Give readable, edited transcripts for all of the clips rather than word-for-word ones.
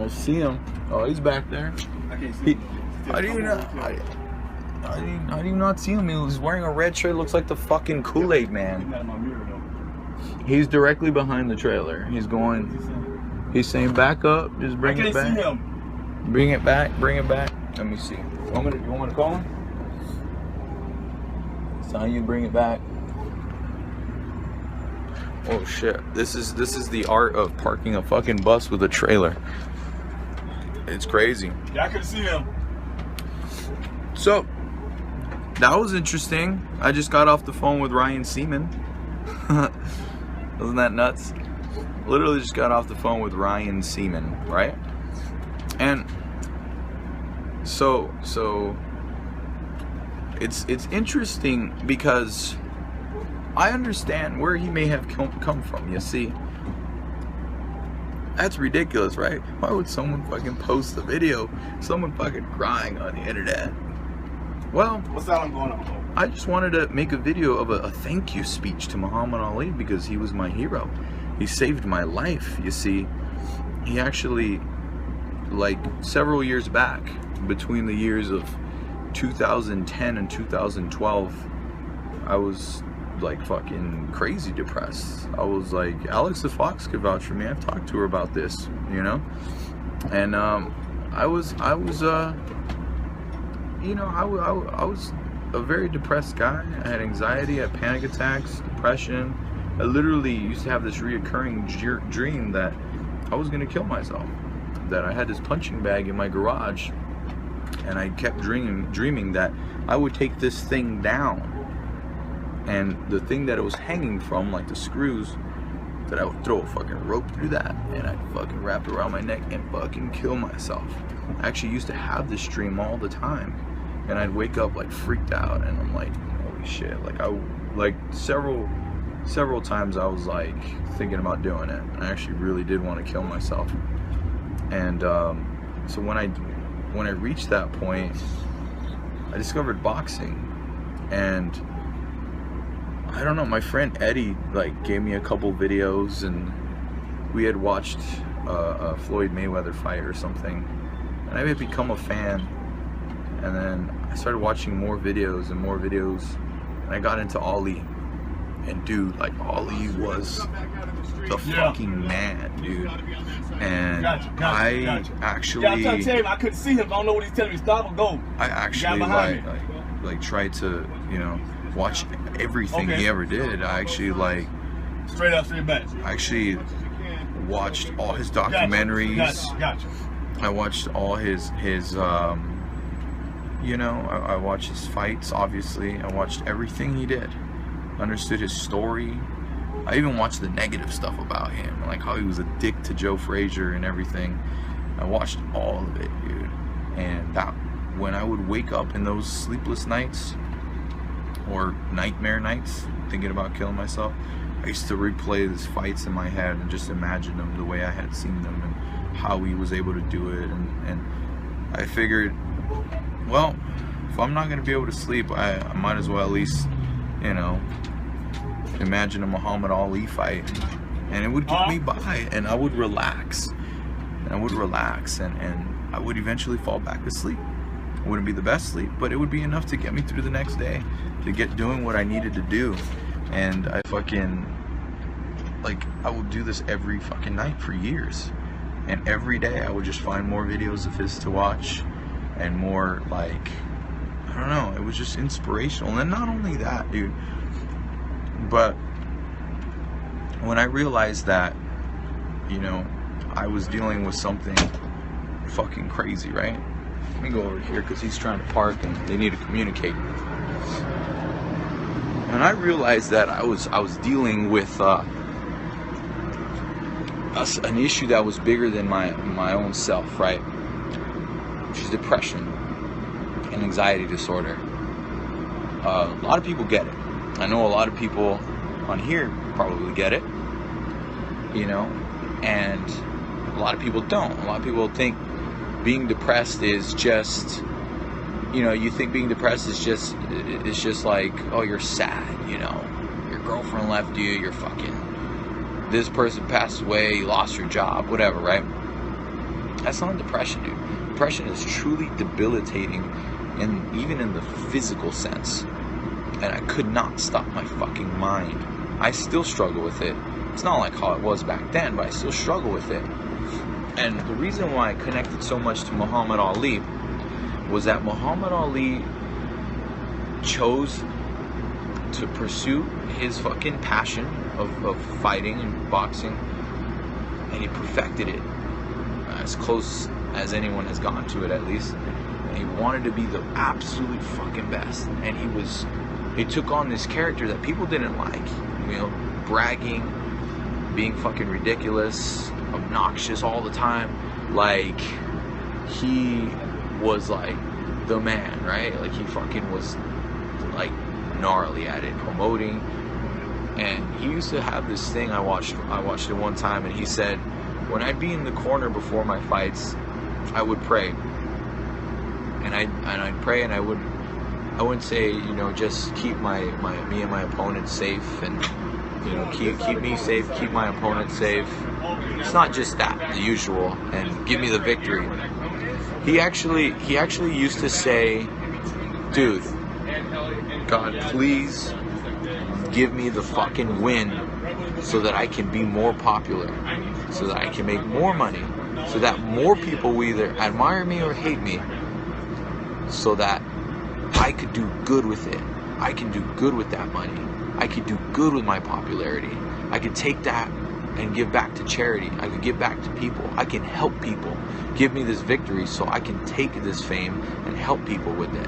I see him. Oh, he's back there. I can't see him. How do you not? How do you not see him? He was wearing a red shirt. Looks like the fucking Kool-Aid man. He's not in my mirror though. He's directly behind the trailer. He's going. He's saying, "Back up. Just bring it back. I can't see him. Bring it back. Bring it back." Let me see. You want me to call him? It's how you bring it back. Oh shit! This is the art of parking a fucking bus with a trailer. It's crazy. Yeah, I couldn't see him. So that was interesting. I just got off the phone with Ryan Seaman. Wasn't that nuts? Literally just got off the phone with Ryan Seaman, right? And so it's interesting because I understand where he may have come from. You see, that's ridiculous, right? Why would someone fucking post a video, someone fucking crying on the internet? Well, what's that I'm going on? I just wanted to make a video of a thank you speech to Muhammad Ali because he was my hero. He saved my life. You see, he actually, like several years back, between the years of 2010 and 2012, I was like fucking crazy depressed. I was like, Alex the Fox could vouch for me. I've talked to her about this, you know. And I was you know, I was a very depressed guy. I had anxiety, I had panic attacks, depression. I literally used to have this reoccurring dream that I was gonna kill myself. That I had this punching bag in my garage, and I kept dreaming that I would take this thing down. And the thing that it was hanging from, like the screws, that I would throw a fucking rope through that, and I'd fucking wrap it around my neck and fucking kill myself. I actually used to have this dream all the time, and I'd wake up like freaked out, and I'm like, holy shit! Like several times I was like thinking about doing it. I actually really did want to kill myself, and so when I reached that point, I discovered boxing, and I don't know, my friend Eddie like gave me a couple videos, and we had watched a Floyd Mayweather fight or something, and I had become a fan, and then I started watching more videos, and I got into Ali, and dude, like Ali was the fucking man, dude, and I actually, I'm trying to tell him I couldn't see him. I don't know what he's telling me. Stop or go. I actually like tried to, you know, watch everything he ever did. I actually like straight up, straight back. I actually watched all his documentaries. Gotcha. I watched all his you know, I watched his fights, obviously. I watched everything he did. Understood his story. I even watched the negative stuff about him, like how he was a dick to Joe Frazier and everything. I watched all of it, dude. And that, when I would wake up in those sleepless nights or nightmare nights thinking about killing myself, I used to replay these fights in my head and just imagine them the way I had seen them and how he was able to do it. And I figured, well, if I'm not going to be able to sleep, I might as well at least, you know, imagine a Muhammad Ali fight, and it would get me by, and I would relax, and I would eventually fall back to sleep. It wouldn't be the best sleep, but it would be enough to get me through the next day, to get doing what I needed to do. And I fucking, like, I would do this every fucking night for years, and every day I would just find more videos of his to watch, and more, like, I don't know, it was just inspirational. And not only that, dude, but when I realized that, you know, I was dealing with something fucking crazy, right? Let me go over here because he's trying to park and they need to communicate. And I realized that I was dealing with an issue that was bigger than my own self, right? Which is depression and anxiety disorder. A lot of people get it. I know a lot of people on here probably get it, you know, and a lot of people don't. A lot of people think being depressed is just, you know, you think being depressed is just like, oh, you're sad, you know, your girlfriend left you, you're fucking, this person passed away, you lost your job, whatever, right? That's not depression, dude. Depression is truly debilitating, and even in the physical sense. And I could not stop my fucking mind. I still struggle with it. It's not like how it was back then, but I still struggle with it. And the reason why I connected so much to Muhammad Ali was that Muhammad Ali chose to pursue his fucking passion of fighting and boxing, and he perfected it as close as anyone has gone to it, at least. And he wanted to be the absolute fucking best, and he took on this character that people didn't like, you know, bragging, being fucking ridiculous, obnoxious all the time. Like, he was like the man, right? Like, he fucking was like gnarly at it, promoting. And he used to have this thing. I watched it one time, and he said, when I'd be in the corner before my fights, I would pray, and I'd pray, and I wouldn't say, you know, just keep me and my opponent safe, and, you know, keep me safe, keep my opponent safe. It's not just that, the usual, and give me the victory. He actually used to say, dude, God, please give me the fucking win so that I can be more popular, so that I can make more money, so that more people will either admire me or hate me, so that I could do good with it. I can do good with that money. I could do good with my popularity. I could take that and give back to charity. I could give back to people. I can help people. Give me this victory so I can take this fame and help people with it.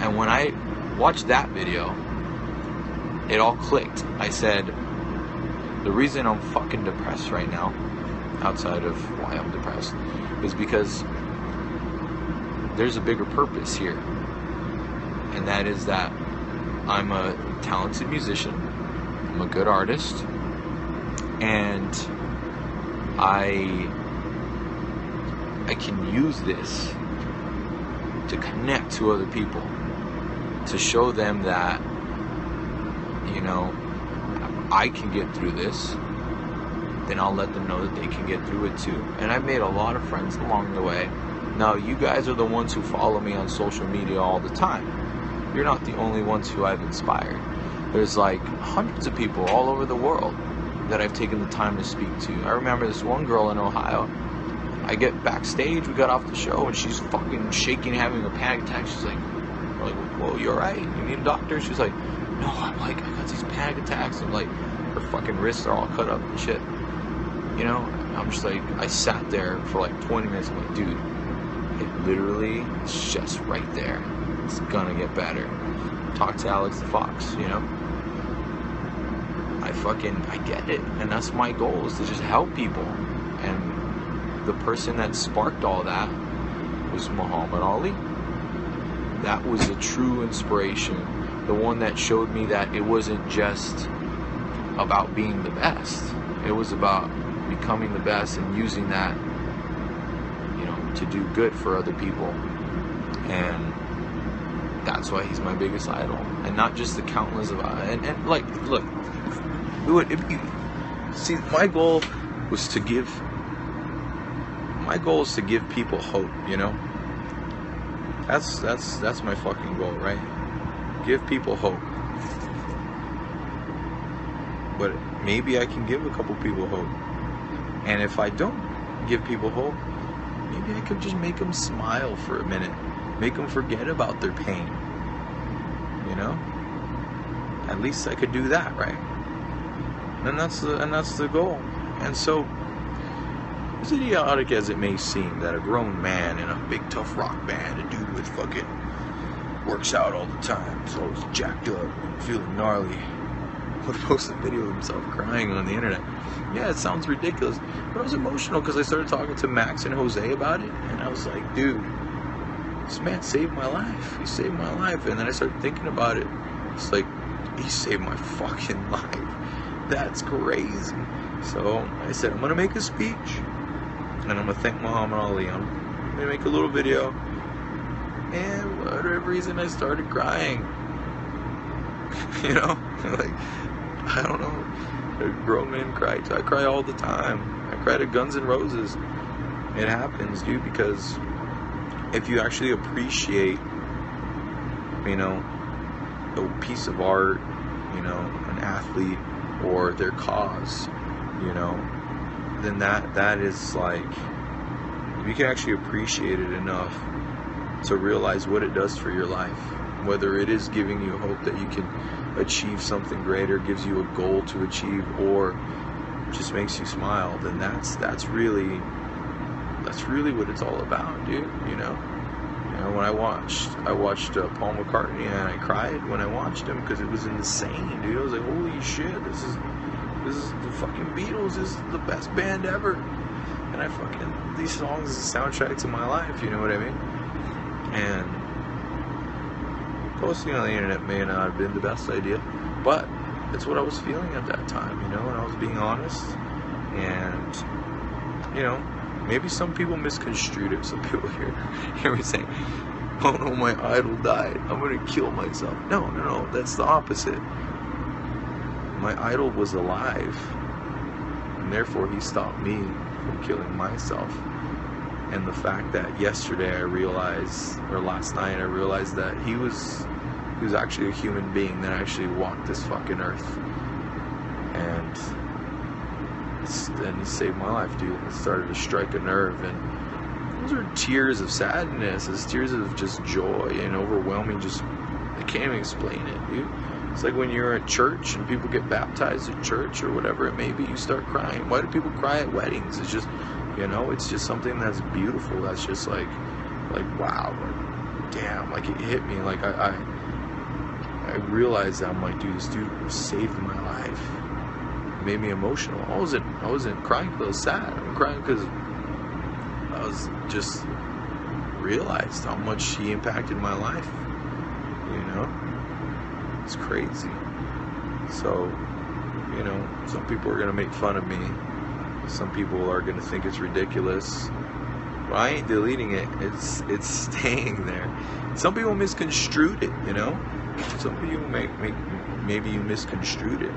And when I watched that video, it all clicked. I said, the reason I'm fucking depressed right now, outside of why I'm depressed, is because there's a bigger purpose here. And that is that I'm a talented musician, I'm a good artist, and I can use this to connect to other people, to show them that, you know, I can get through this. Then I'll let them know that they can get through it too. And I've made a lot of friends along the way. Now, you guys are the ones who follow me on social media all the time. You're not the only ones who I've inspired. There's like hundreds of people all over the world that I've taken the time to speak to. I remember this one girl in Ohio. I get backstage, we got off the show, and she's fucking shaking, having a panic attack. She's like, whoa, you alright? You need a doctor? She's like, no, I'm like, I got these panic attacks, and like, her fucking wrists are all cut up and shit. You know, I'm just like, I sat there for like 20 minutes. I'm like, dude, it literally is just right there. It's gonna get better. Talk to Alex the Fox, you know? I get it. And that's my goal, is to just help people. And the person that sparked all that was Muhammad Ali. That was a true inspiration. The one that showed me that it wasn't just about being the best. It was about becoming the best and using that, you know, to do good for other people. And that's why he's my biggest idol. And not just the countless of, and like, look, see, my goal is to give people hope, you know? That's my fucking goal, right? Give people hope. But maybe I can give a couple people hope. And if I don't give people hope, maybe I could just make them smile for a minute. Make them forget about their pain. You know? At least I could do that, right? And that's the goal. And so, as idiotic as it may seem that a grown man in a big tough rock band, a dude with fucking works out all the time, is always jacked up and feeling gnarly, would post a video of himself crying on the internet. Yeah, it sounds ridiculous, but I was emotional because I started talking to Max and Jose about it, and I was like, dude, this man saved my life. He saved my life. And then I started thinking about it. It's like, he saved my fucking life. That's crazy. So I said, I'm gonna make a speech, and I'm gonna thank Muhammad Ali. I'm gonna make a little video, and for whatever reason I started crying. You know, like, I don't know. Grown men cry. I cry all the time. I cried at Guns N' Roses. It happens, dude, because if you actually appreciate, you know, a piece of art, you know, an athlete or their cause, you know, then that is like, if you can actually appreciate it enough to realize what it does for your life, whether it is giving you hope that you can achieve something greater, gives you a goal to achieve, or just makes you smile, then that's really what it's all about, dude. You know, when I watched Paul McCartney, and I cried when I watched him because it was insane, dude. I was like, holy shit, this is the fucking Beatles. This is the best band ever. And these songs is a soundtrack to my life, you know what I mean? And posting on the internet may not have been the best idea, but it's what I was feeling at that time, you know, and I was being honest. And, you know, maybe some people misconstrued it. Some people hear me saying, oh no, my idol died, I'm gonna kill myself. No, that's the opposite. My idol was alive, and therefore he stopped me from killing myself. And the fact that yesterday I realized, or last night I realized, that he was actually a human being that actually walked this fucking earth. And then he saved my life, dude. It started to strike a nerve, and those are tears of sadness. It's tears of just joy and overwhelming. Just, I can't even explain it, dude. It's like when you're at church and people get baptized at church or whatever it may be, you start crying. Why do people cry at weddings? It's just, you know, it's just something that's beautiful. That's just like wow, like, damn, like it hit me. Like I realized that I'm like, dude, this dude saved my life. It made me emotional. I wasn't crying because I was sad. I'm crying because I was just realized how much he impacted my life. You know? It's crazy. So, you know, some people are gonna make fun of me. Some people are gonna think it's ridiculous. But I ain't deleting it. It's staying there. Some people misconstrued it, you know? Some people maybe you misconstrued it.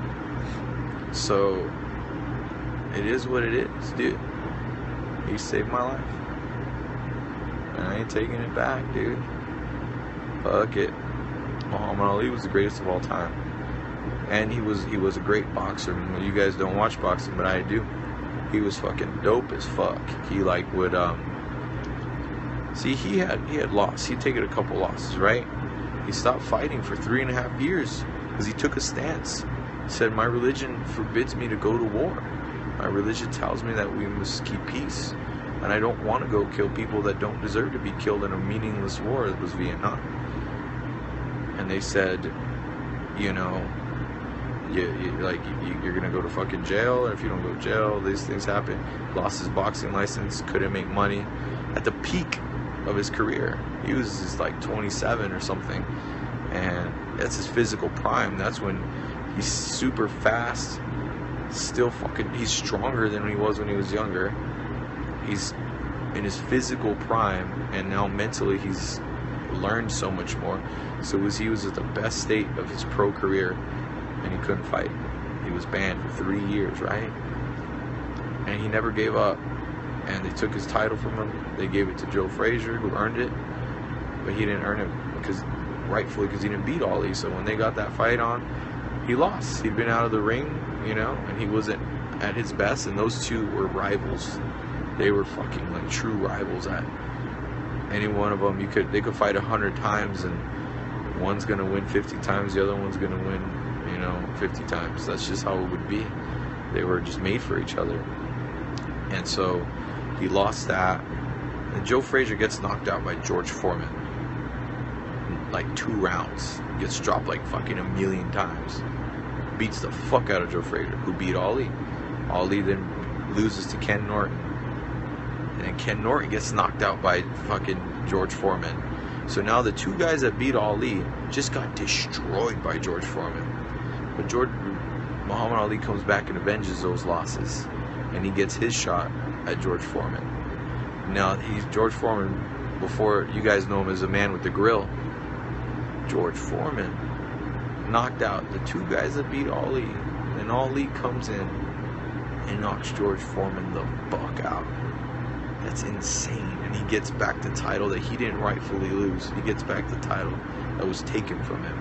So it is what it is, dude. He saved my life. And I ain't taking it back, dude. Fuck it. Muhammad Ali was the greatest of all time, and he was a great boxer. Well, you guys don't watch boxing, but I do. He was fucking dope as fuck. He like would see, he had lost. He'd taken a couple losses, right? He stopped fighting for 3.5 years because he took a stance. He said, my religion forbids me to go to war. My religion tells me that we must keep peace, and I don't want to go kill people that don't deserve to be killed in a meaningless war that was Vietnam. And they said, you know, you're gonna go to fucking jail, and if you don't go to jail, these things happen. Lost his boxing license, couldn't make money. At the peak of his career, he was just like 27 or something, and that's his physical prime. That's when he's super fast, still fucking, he's stronger than he was when he was younger. He's in his physical prime, and now mentally he's learned so much more. So he was at the best state of his pro career, and he couldn't fight. He was banned for 3 years, right? And he never gave up. And they took his title from him. They gave it to Joe Frazier, who earned it, but he didn't earn it rightfully because he didn't beat Ali. So when they got that fight on, he lost. He'd been out of the ring, you know, and he wasn't at his best. And those two were rivals. They were fucking like true rivals. At any one of them, they could fight 100 times, and one's gonna win 50 times, the other one's gonna win, you know, 50 times. That's just how it would be. They were just made for each other. And so he lost that, and Joe Frazier gets knocked out by George Foreman in like 2 rounds. Gets dropped like fucking 1,000,000 times. Beats the fuck out of Joe Frazier, who beat Ali. Ali then loses to Ken Norton, and then Ken Norton gets knocked out by fucking George Foreman. So now the 2 guys that beat Ali just got destroyed by George Foreman. But Muhammad Ali comes back and avenges those losses, and he gets his shot at George Foreman. Now George Foreman, before you guys know him as a man with the grill. George Foreman knocked out the 2 guys that beat Ali, and Ali comes in and knocks George Foreman the fuck out. That's insane. And he gets back the title that he didn't rightfully lose. He gets back the title that was taken from him.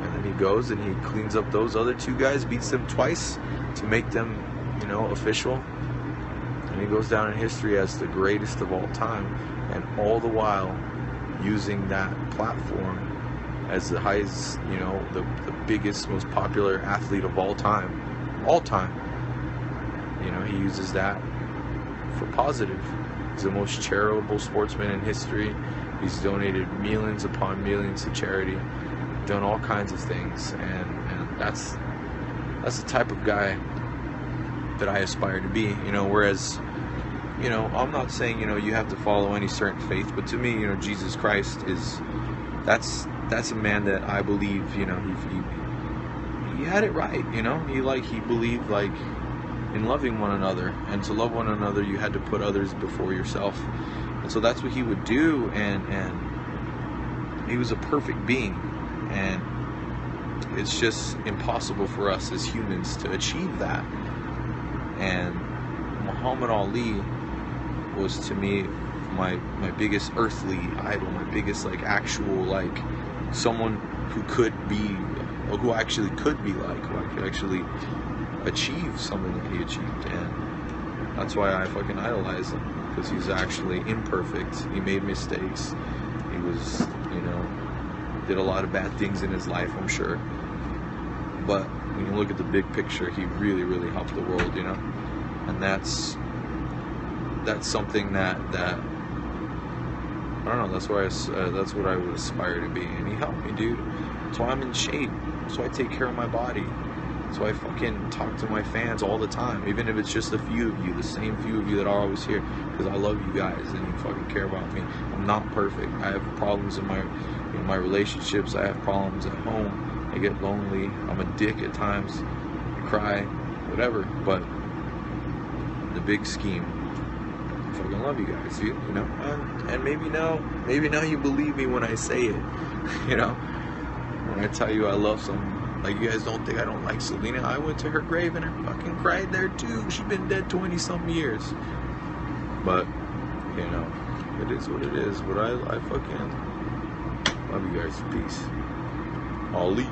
And then he goes and he cleans up those other two guys, beats them twice to make them, you know, official. And he goes down in history as the greatest of all time. And all the while using that platform as the highest, you know, the biggest, most popular athlete of all time. All time. You know, he uses that for positive. He's the most charitable sportsman in history. He's donated millions upon millions to charity, done all kinds of things, and that's the type of guy that I aspire to be. You know, whereas, you know, I'm not saying, you know, you have to follow any certain faith, but to me, you know, Jesus Christ is that's a man that I believe, you know, he had it right. You know, he believed like in loving one another, and to love one another you had to put others before yourself. And so that's what he would do, and he was a perfect being, and it's just impossible for us as humans to achieve that. And Muhammad Ali was, to me, my biggest earthly idol, my biggest like actual like someone who could be, or who actually could be like, who I could actually achieve something that he achieved. And that's why I fucking idolize him, because he's actually imperfect. He made mistakes. He was, you know, did a lot of bad things in his life, I'm sure. But when you look at the big picture, he really, really helped the world, you know. And that's something that I don't know. That's what I would aspire to be. And he helped me, dude. That's why I'm in shape. That's why I take care of my body. So I fucking talk to my fans all the time, even if it's just a few of you, the same few of you that are always here, because I love you guys and you fucking care about me. I'm not perfect. I have problems in my relationships. I have problems at home. I get lonely. I'm a dick at times. I cry, whatever. But the big scheme, I fucking love you guys, you know. And maybe now you believe me when I say it, you know, when I tell you I love someone. Like, you guys don't think I don't like Selena. I went to her grave and I fucking cried there too. She's been dead 20-something years. But, you know, it is what it is. But I fucking love you guys. Peace. Ali.